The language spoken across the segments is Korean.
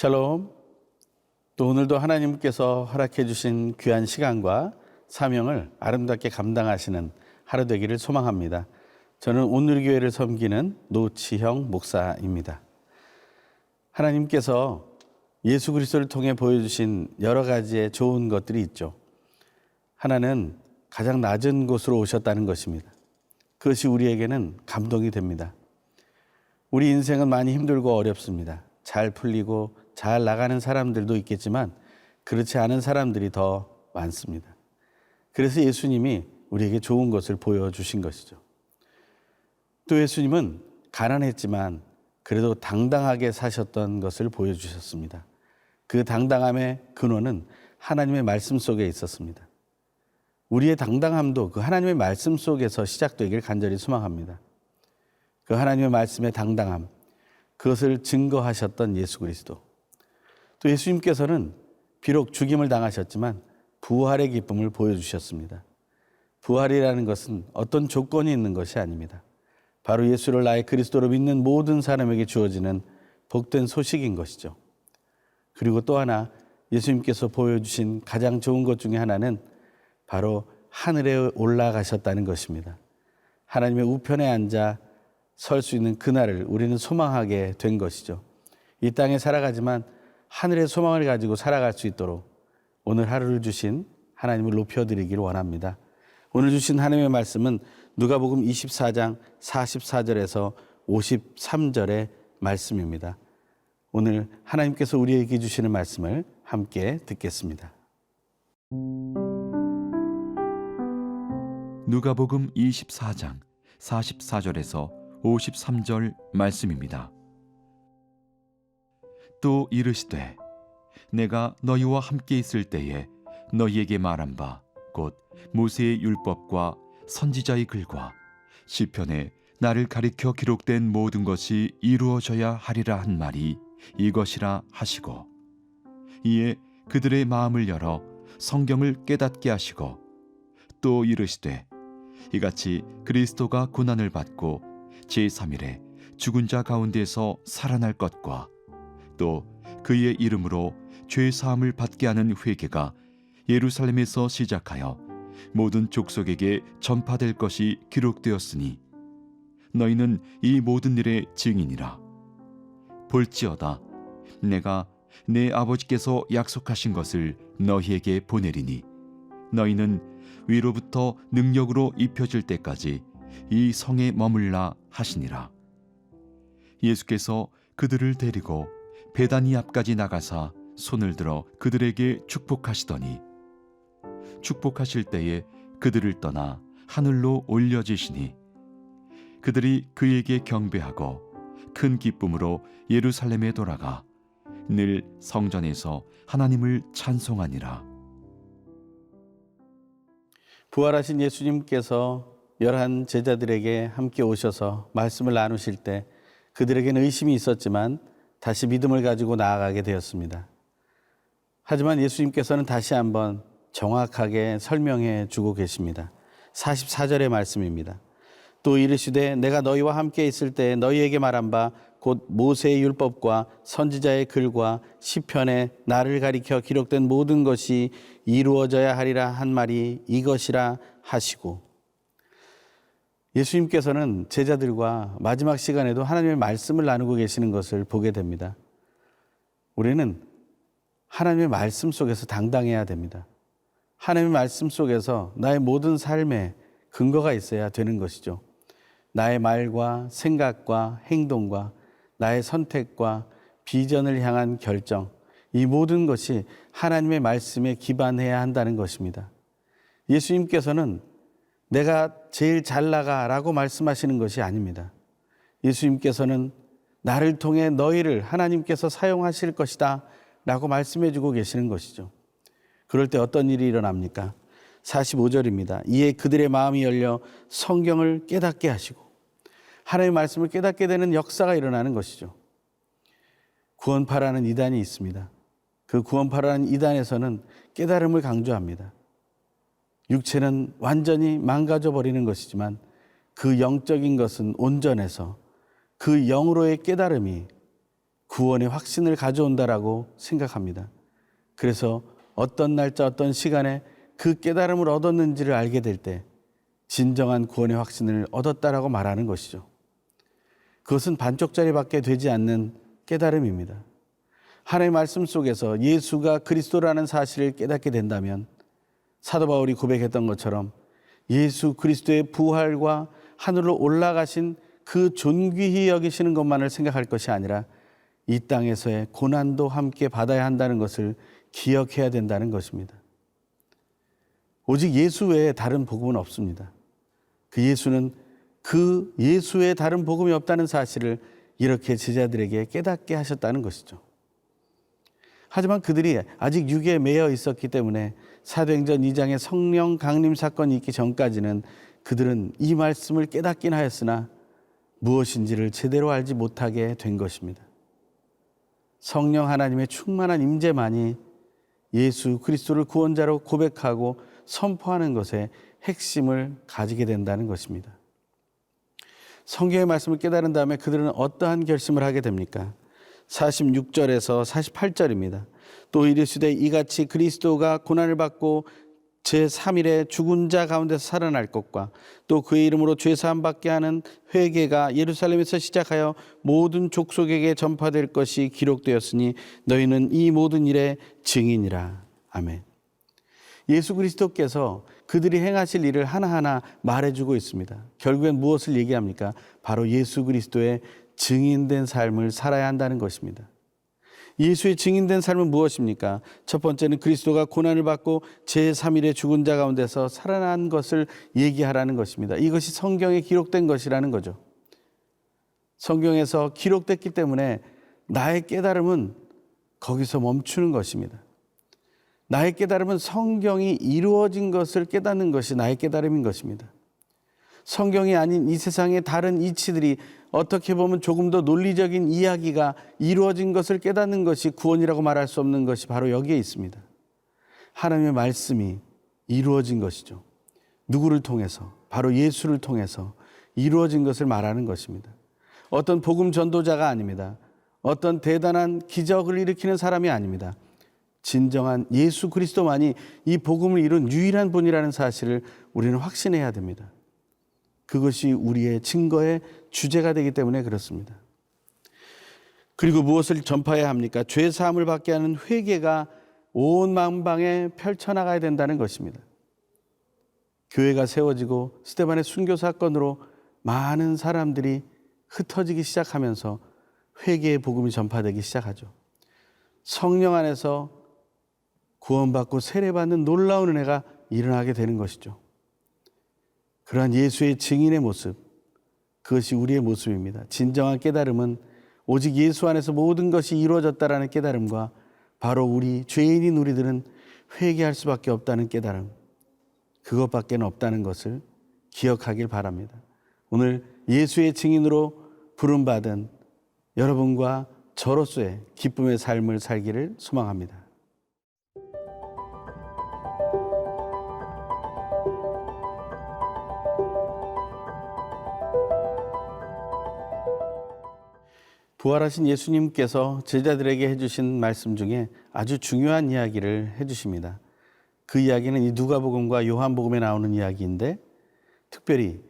샬롬. 또 오늘도 하나님께서 허락해 주신 귀한 시간과 사명을 아름답게 감당하시는 하루 되기를 소망합니다. 저는 오늘교회를 섬기는 노치형 목사입니다. 하나님께서 예수 그리스도를 통해 보여주신 여러 가지의 좋은 것들이 있죠. 하나는 가장 낮은 곳으로 오셨다는 것입니다. 그것이 우리에게는 감동이 됩니다. 우리 인생은 많이 힘들고 어렵습니다. 잘 풀리고 잘 나가는 사람들도 있겠지만 그렇지 않은 사람들이 더 많습니다. 그래서 예수님이 우리에게 좋은 것을 보여주신 것이죠. 또 예수님은 가난했지만 그래도 당당하게 사셨던 것을 보여주셨습니다. 그 당당함의 근원은 하나님의 말씀 속에 있었습니다. 우리의 당당함도 그 하나님의 말씀 속에서 시작되길 간절히 소망합니다. 그 하나님의 말씀의 당당함, 그것을 증거하셨던 예수 그리스도. 또 예수님께서는 비록 죽임을 당하셨지만 부활의 기쁨을 보여주셨습니다. 부활이라는 것은 어떤 조건이 있는 것이 아닙니다. 바로 예수를 나의 그리스도로 믿는 모든 사람에게 주어지는 복된 소식인 것이죠. 그리고 또 하나 예수님께서 보여주신 가장 좋은 것 중에 하나는 바로 하늘에 올라가셨다는 것입니다. 하나님의 우편에 앉아 설 수 있는 그날을 우리는 소망하게 된 것이죠. 이 땅에 살아가지만 하늘의 소망을 가지고 살아갈 수 있도록 오늘 하루를 주신 하나님을 높여드리기를 원합니다. 오늘 주신 하나님의 말씀은 누가복음 24장 44절에서 53절의 말씀입니다. 오늘 하나님께서 우리에게 주시는 말씀을 함께 듣겠습니다. 누가복음 24장 44절에서 53절 말씀입니다. 또 이르시되 내가 너희와 함께 있을 때에 너희에게 말한 바 곧 모세의 율법과 선지자의 글과 시편에 나를 가리켜 기록된 모든 것이 이루어져야 하리라 한 말이 이것이라 하시고, 이에 그들의 마음을 열어 성경을 깨닫게 하시고, 또 이르시되 이같이 그리스도가 고난을 받고 제3일에 죽은 자 가운데서 살아날 것과 또 그의 이름으로 죄 사함을 받게 하는 회개가 예루살렘에서 시작하여 모든 족속에게 전파될 것이 기록되었으니 너희는 이 모든 일의 증인이라. 볼지어다 내가 내 아버지께서 약속하신 것을 너희에게 보내리니 너희는 위로부터 능력으로 입혀질 때까지 이 성에 머물라 하시니라. 예수께서 그들을 데리고 베다니 앞까지 나가사 손을 들어 그들에게 축복하시더니 축복하실 때에 그들을 떠나 하늘로 올려지시니 그들이 그에게 경배하고 큰 기쁨으로 예루살렘에 돌아가 늘 성전에서 하나님을 찬송하니라. 부활하신 예수님께서 11 제자들에게 함께 오셔서 말씀을 나누실 때 그들에게는 의심이 있었지만 다시 믿음을 가지고 나아가게 되었습니다. 하지만 예수님께서는 다시 한번 정확하게 설명해 주고 계십니다. 44절의 말씀입니다. 또 이르시되 내가 너희와 함께 있을 때 너희에게 말한 바 곧 모세의 율법과 선지자의 글과 시편에 나를 가리켜 기록된 모든 것이 이루어져야 하리라 한 말이 이것이라 하시고, 예수님께서는 제자들과 마지막 시간에도 하나님의 말씀을 나누고 계시는 것을 보게 됩니다. 우리는 하나님의 말씀 속에서 당당해야 됩니다. 하나님의 말씀 속에서 나의 모든 삶에 근거가 있어야 되는 것이죠. 나의 말과 생각과 행동과 나의 선택과 비전을 향한 결정, 이 모든 것이 하나님의 말씀에 기반해야 한다는 것입니다. 예수님께서는 내가 제일 잘 나가라고 말씀하시는 것이 아닙니다. 예수님께서는 나를 통해 너희를 하나님께서 사용하실 것이다 라고 말씀해 주고 계시는 것이죠. 그럴 때 어떤 일이 일어납니까? 45절입니다. 이에 그들의 마음이 열려 성경을 깨닫게 하시고, 하나님의 말씀을 깨닫게 되는 역사가 일어나는 것이죠. 구원파라는 이단이 있습니다. 그 구원파라는 이단에서는 깨달음을 강조합니다. 육체는 완전히 망가져 버리는 것이지만 그 영적인 것은 온전해서 그 영으로의 깨달음이 구원의 확신을 가져온다라고 생각합니다. 그래서 어떤 날짜 어떤 시간에 그 깨달음을 얻었는지를 알게 될 때 진정한 구원의 확신을 얻었다라고 말하는 것이죠. 그것은 반쪽짜리밖에 되지 않는 깨달음입니다. 하나님의 말씀 속에서 예수가 그리스도라는 사실을 깨닫게 된다면 사도 바울이 고백했던 것처럼 예수 그리스도의 부활과 하늘로 올라가신 그 존귀히 여기시는 것만을 생각할 것이 아니라 이 땅에서의 고난도 함께 받아야 한다는 것을 기억해야 된다는 것입니다. 오직 예수 외에 다른 복음은 없습니다. 그 예수는 그 예수 외에 다른 복음이 없다는 사실을 이렇게 제자들에게 깨닫게 하셨다는 것이죠. 하지만 그들이 아직 육에 매여 있었기 때문에 사도행전 2장의 성령 강림 사건이 있기 전까지는 그들은 이 말씀을 깨닫긴 하였으나 무엇인지를 제대로 알지 못하게 된 것입니다. 성령 하나님의 충만한 임재만이 예수 그리스도를 구원자로 고백하고 선포하는 것에 핵심을 가지게 된다는 것입니다. 성경의 말씀을 깨달은 다음에 그들은 어떠한 결심을 하게 됩니까? 46절에서 48절입니다. 또 이르시되 이같이 그리스도가 고난을 받고 제3일에 죽은 자 가운데서 살아날 것과 또 그의 이름으로 죄사함 받게 하는 회개가 예루살렘에서 시작하여 모든 족속에게 전파될 것이 기록되었으니 너희는 이 모든 일의 증인이라. 아멘. 예수 그리스도께서 그들이 행하실 일을 하나하나 말해주고 있습니다. 결국엔 무엇을 얘기합니까? 바로 예수 그리스도의 증인된 삶을 살아야 한다는 것입니다. 예수의 증인된 삶은 무엇입니까? 첫 번째는 그리스도가 고난을 받고 제3일에 죽은 자 가운데서 살아난 것을 얘기하라는 것입니다. 이것이 성경에 기록된 것이라는 거죠. 성경에서 기록됐기 때문에 나의 깨달음은 거기서 멈추는 것입니다. 나의 깨달음은 성경이 이루어진 것을 깨닫는 것이 나의 깨달음인 것입니다. 성경이 아닌 이 세상의 다른 이치들이 어떻게 보면 조금 더 논리적인 이야기가 이루어진 것을 깨닫는 것이 구원이라고 말할 수 없는 것이 바로 여기에 있습니다. 하나님의 말씀이 이루어진 것이죠. 누구를 통해서? 바로 예수를 통해서 이루어진 것을 말하는 것입니다. 어떤 복음 전도자가 아닙니다. 어떤 대단한 기적을 일으키는 사람이 아닙니다. 진정한 예수 그리스도만이 이 복음을 이룬 유일한 분이라는 사실을 우리는 확신해야 됩니다. 그것이 우리의 증거의 주제가 되기 때문에 그렇습니다. 그리고 무엇을 전파해야 합니까? 죄 사함을 받게 하는 회개가 온 만방에 펼쳐나가야 된다는 것입니다. 교회가 세워지고 스데반의 순교 사건으로 많은 사람들이 흩어지기 시작하면서 회개의 복음이 전파되기 시작하죠. 성령 안에서 구원받고 세례받는 놀라운 은혜가 일어나게 되는 것이죠. 그러한 예수의 증인의 모습, 그것이 우리의 모습입니다. 진정한 깨달음은 오직 예수 안에서 모든 것이 이루어졌다라는 깨달음과 바로 우리 죄인인 우리들은 회개할 수밖에 없다는 깨달음, 그것밖에 없다는 것을 기억하길 바랍니다. 오늘 예수의 증인으로 부름받은 여러분과 저로서의 기쁨의 삶을 살기를 소망합니다. 부활하신 예수님께서 제자들에게 해주신 말씀 중에 아주 중요한 이야기를 해주십니다. 그 이야기는 이 누가복음과 요한복음에 나오는 이야기인데 특별히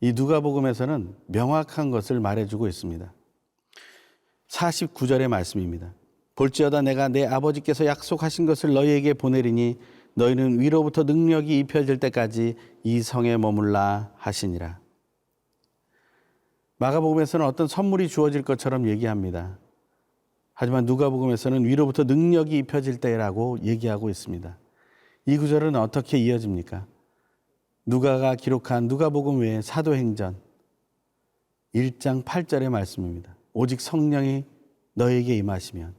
이 누가복음에서는 명확한 것을 말해주고 있습니다. 49절의 말씀입니다. 볼지어다 내가 내 아버지께서 약속하신 것을 너희에게 보내리니 너희는 위로부터 능력이 입혀질 때까지 이 성에 머물라 하시니라. 마가복음에서는 어떤 선물이 주어질 것처럼 얘기합니다. 하지만 누가복음에서는 위로부터 능력이 입혀질 때라고 얘기하고 있습니다. 이 구절은 어떻게 이어집니까? 누가가 기록한 누가복음 외에 사도행전 1장 8절의 말씀입니다. 오직 성령이 너에게 임하시면,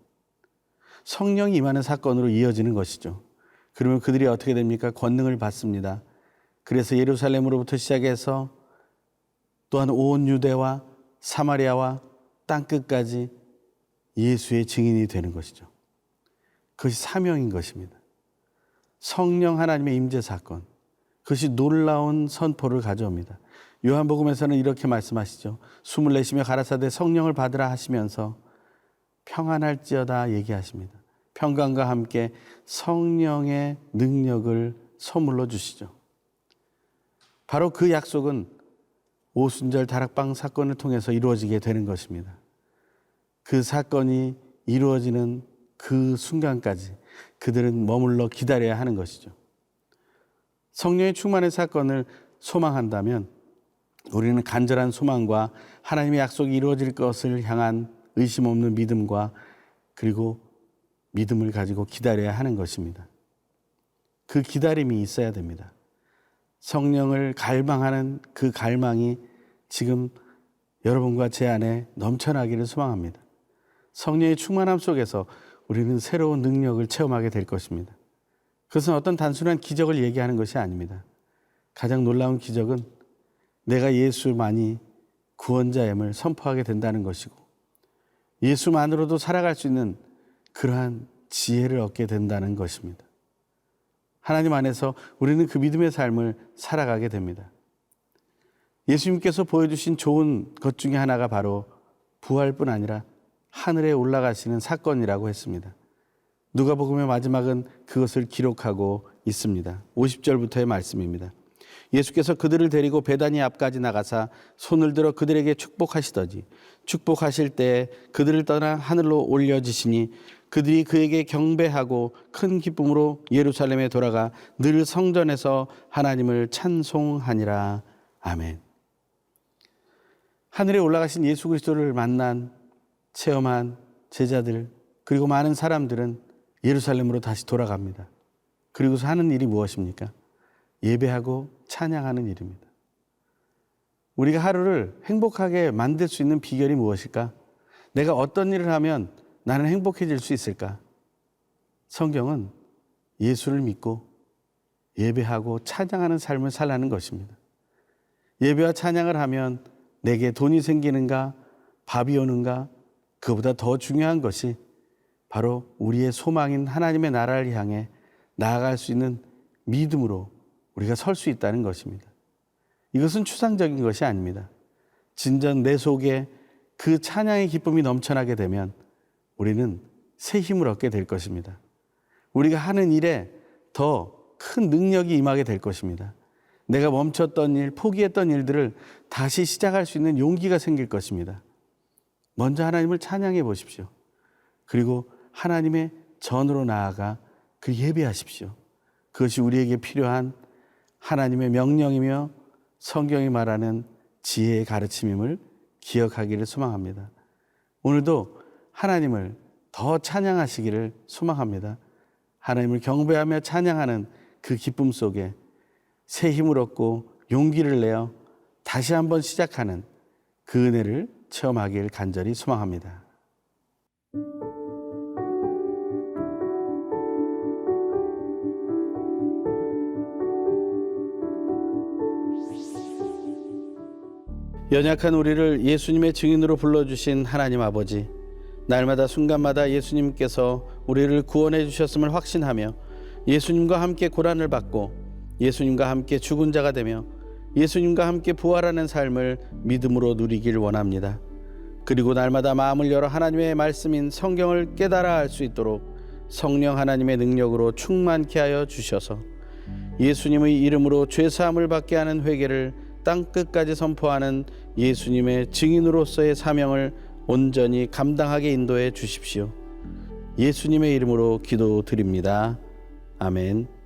성령이 임하는 사건으로 이어지는 것이죠. 그러면 그들이 어떻게 됩니까? 권능을 받습니다. 그래서 예루살렘으로부터 시작해서 또한 온 유대와 사마리아와 땅끝까지 예수의 증인이 되는 것이죠. 그것이 사명인 것입니다. 성령 하나님의 임재 사건, 그것이 놀라운 선포를 가져옵니다. 요한복음에서는 이렇게 말씀하시죠. 숨을 내쉬며 가라사대 성령을 받으라 하시면서 평안할지어다 얘기하십니다. 평강과 함께 성령의 능력을 선물로 주시죠. 바로 그 약속은 오순절 다락방 사건을 통해서 이루어지게 되는 것입니다. 그 사건이 이루어지는 그 순간까지 그들은 머물러 기다려야 하는 것이죠. 성령의 충만의 사건을 소망한다면 우리는 간절한 소망과 하나님의 약속이 이루어질 것을 향한 의심 없는 믿음과 그리고 믿음을 가지고 기다려야 하는 것입니다. 그 기다림이 있어야 됩니다. 성령을 갈망하는 그 갈망이 지금 여러분과 제 안에 넘쳐나기를 소망합니다. 성령의 충만함 속에서 우리는 새로운 능력을 체험하게 될 것입니다. 그것은 어떤 단순한 기적을 얘기하는 것이 아닙니다. 가장 놀라운 기적은 내가 예수만이 구원자임을 선포하게 된다는 것이고 예수만으로도 살아갈 수 있는 그러한 지혜를 얻게 된다는 것입니다. 하나님 안에서 우리는 그 믿음의 삶을 살아가게 됩니다. 예수님께서 보여주신 좋은 것 중에 하나가 바로 부활뿐 아니라 하늘에 올라가시는 사건이라고 했습니다. 누가복음의 마지막은 그것을 기록하고 있습니다. 50절부터의 말씀입니다. 예수께서 그들을 데리고 베다니 앞까지 나가사 손을 들어 그들에게 축복하시더니 축복하실 때 그들을 떠나 하늘로 올려지시니 그들이 그에게 경배하고 큰 기쁨으로 예루살렘에 돌아가 늘 성전에서 하나님을 찬송하니라. 아멘. 하늘에 올라가신 예수 그리스도를 만난 체험한 제자들 그리고 많은 사람들은 예루살렘으로 다시 돌아갑니다. 그리고서 하는 일이 무엇입니까? 예배하고 찬양하는 일입니다. 우리가 하루를 행복하게 만들 수 있는 비결이 무엇일까? 내가 어떤 일을 하면 나는 행복해질 수 있을까? 성경은 예수를 믿고 예배하고 찬양하는 삶을 살라는 것입니다. 예배와 찬양을 하면 내게 돈이 생기는가, 밥이 오는가, 그보다 더 중요한 것이 바로 우리의 소망인 하나님의 나라를 향해 나아갈 수 있는 믿음으로 우리가 설 수 있다는 것입니다. 이것은 추상적인 것이 아닙니다. 진정 내 속에 그 찬양의 기쁨이 넘쳐나게 되면 우리는 새 힘을 얻게 될 것입니다. 우리가 하는 일에 더 큰 능력이 임하게 될 것입니다. 내가 멈췄던 일, 포기했던 일들을 다시 시작할 수 있는 용기가 생길 것입니다. 먼저 하나님을 찬양해 보십시오. 그리고 하나님의 전으로 나아가 그 예배하십시오. 그것이 우리에게 필요한 하나님의 명령이며 성경이 말하는 지혜의 가르침임을 기억하기를 소망합니다. 오늘도 하나님을 더 찬양하시기를 소망합니다. 하나님을 경배하며 찬양하는 그 기쁨 속에 새 힘을 얻고 용기를 내어 다시 한번 시작하는 그 은혜를 체험하길 간절히 소망합니다. 연약한 우리를 예수님의 증인으로 불러주신 하나님 아버지, 날마다 순간마다 예수님께서 우리를 구원해 주셨음을 확신하며 예수님과 함께 고난을 받고 예수님과 함께 죽은 자가 되며 예수님과 함께 부활하는 삶을 믿음으로 누리길 원합니다. 그리고 날마다 마음을 열어 하나님의 말씀인 성경을 깨달아 알 수 있도록 성령 하나님의 능력으로 충만케 하여 주셔서 예수님의 이름으로 죄사함을 받게 하는 회개를 땅끝까지 선포하는 예수님의 증인으로서의 사명을 온전히 감당하게 인도해 주십시오. 예수님의 이름으로 기도드립니다. 아멘.